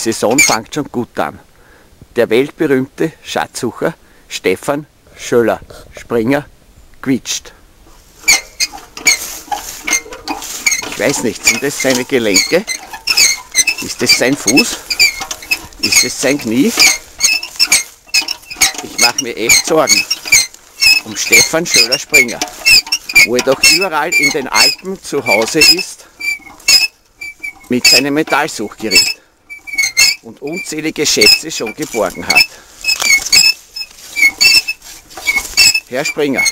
Saison fängt schon gut an. Der weltberühmte Schatzsucher Stefan Schöller-Springer quietscht. Ich weiß nicht, sind das seine Gelenke? Ist das sein Fuß? Ist das sein Knie? Ich mache mir echt Sorgen um Stefan Schöller-Springer, wo er doch überall in den Alpen zu Hause ist mit seinem Metallsuchgerät und unzählige Schätze schon geborgen hat. Herr Springer,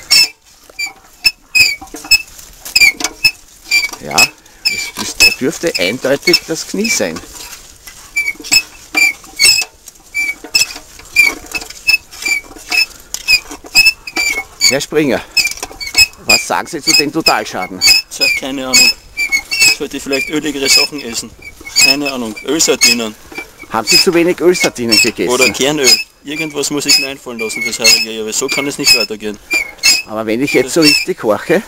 ja, das dürfte eindeutig das Knie sein. Herr Springer, was sagen Sie zu den Totalschaden? Ich habe keine Ahnung. Sollte ich vielleicht öligere Sachen essen? Keine Ahnung. Ölsardinen. Haben Sie zu wenig Ölsardinen gegessen? Oder Kernöl. Irgendwas muss ich mir einfallen lassen fürs heutige Jahr, weil so kann es nicht weitergehen. Aber wenn ich jetzt so richtig horche,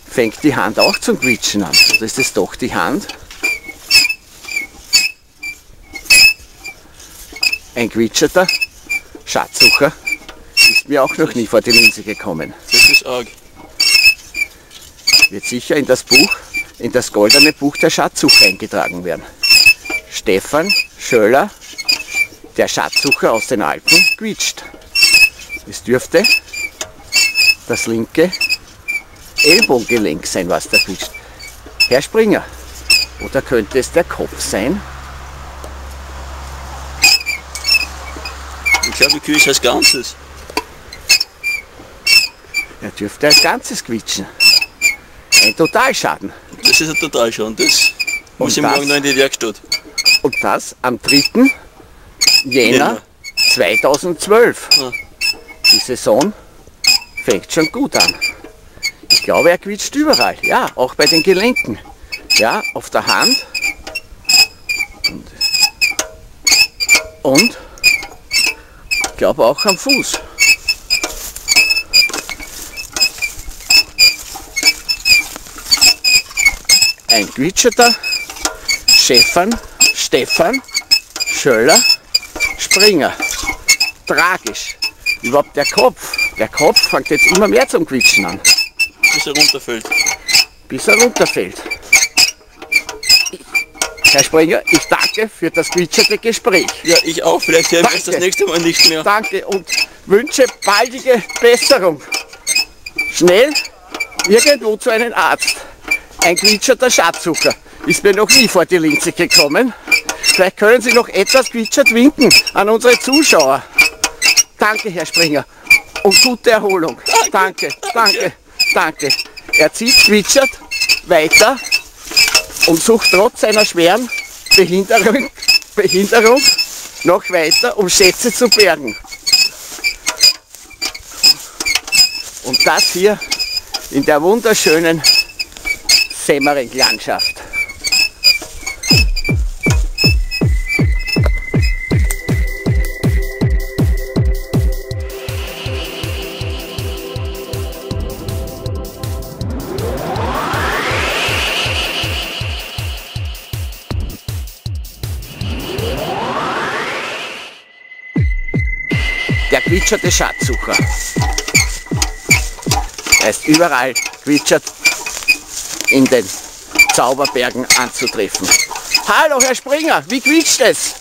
fängt die Hand auch zum Quietschen an. Oder ist das doch die Hand? Ein quietscherter Schatzsucher ist mir auch noch nie vor die Linse gekommen. Das ist arg. Wird sicher in das Buch, in das goldene Buch der Schatzsucher eingetragen werden. Stefan Schöller, der Schatzsucher aus den Alpen, quietscht. Es dürfte das linke Ellbogengelenk sein, was da quietscht. Herr Springer, oder könnte es der Kopf sein? Ich glaube, ich quietsche als Ganzes. Er dürfte als Ganzes quietschen. Ein Totalschaden. Das ist ein Totalschaden. Das muss ich das? morgen noch in die Werkstatt. Und das am 3. Jänner 2012. Ja. Die Saison fängt schon gut an. Ich glaube, er quietscht überall. Ja, auch bei den Gelenken. Ja, auf der Hand. Und ich glaube auch am Fuß. Ein quietscherter Stefan Schöller-Springer. Tragisch. Überhaupt der Kopf fängt jetzt immer mehr zum Quietschen an. Bis er runterfällt. Bis er runterfällt. Herr Springer, ich danke für das quietscherte Gespräch. Ja, ich auch. Vielleicht hören wir uns das nächste Mal nicht mehr. Danke und wünsche baldige Besserung. Schnell irgendwo zu einem Arzt. Ein quietscherter Schatzsucher ist mir noch nie vor die Linse gekommen. Vielleicht können Sie noch etwas quietschert winken an unsere Zuschauer. Danke, Herr Springer, und gute Erholung. Danke, danke, danke. Er zieht quietschert weiter und sucht trotz seiner schweren Behinderung noch weiter, um Schätze zu bergen. Und das hier in der wunderschönen Semmering-Landschaft. Der quietscherte Schatzsucher. Er ist überall quietschert in den Zauberbergen anzutreffen. Hallo Herr Springer, wie quietscht es?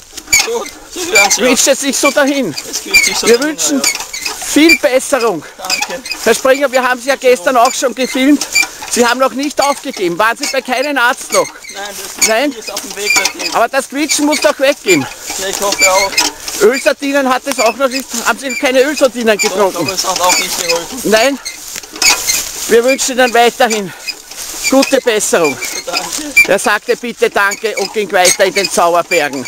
Gut, so hören Sie Quietscht es sich so dahin? Es quietscht sich so Wir dahin, wünschen ja. viel Besserung. Danke. Herr Springer, wir haben Sie ja gestern auch schon gefilmt. Sie haben noch nicht aufgegeben. Waren Sie bei keinem Arzt noch? Nein, Nein? das ist auf dem Weg dorthin. Aber das Quietschen muss doch weggehen. Ja, ich hoffe auch. Ölsardinen hat es auch noch nicht. Haben Sie keine Ölsardinen Doch, getrunken? aber es hat auch nicht geholfen. Nein? Wir wünschen Ihnen weiterhin gute Besserung. Danke. Er sagte bitte Danke und ging weiter in den Zauberbergen.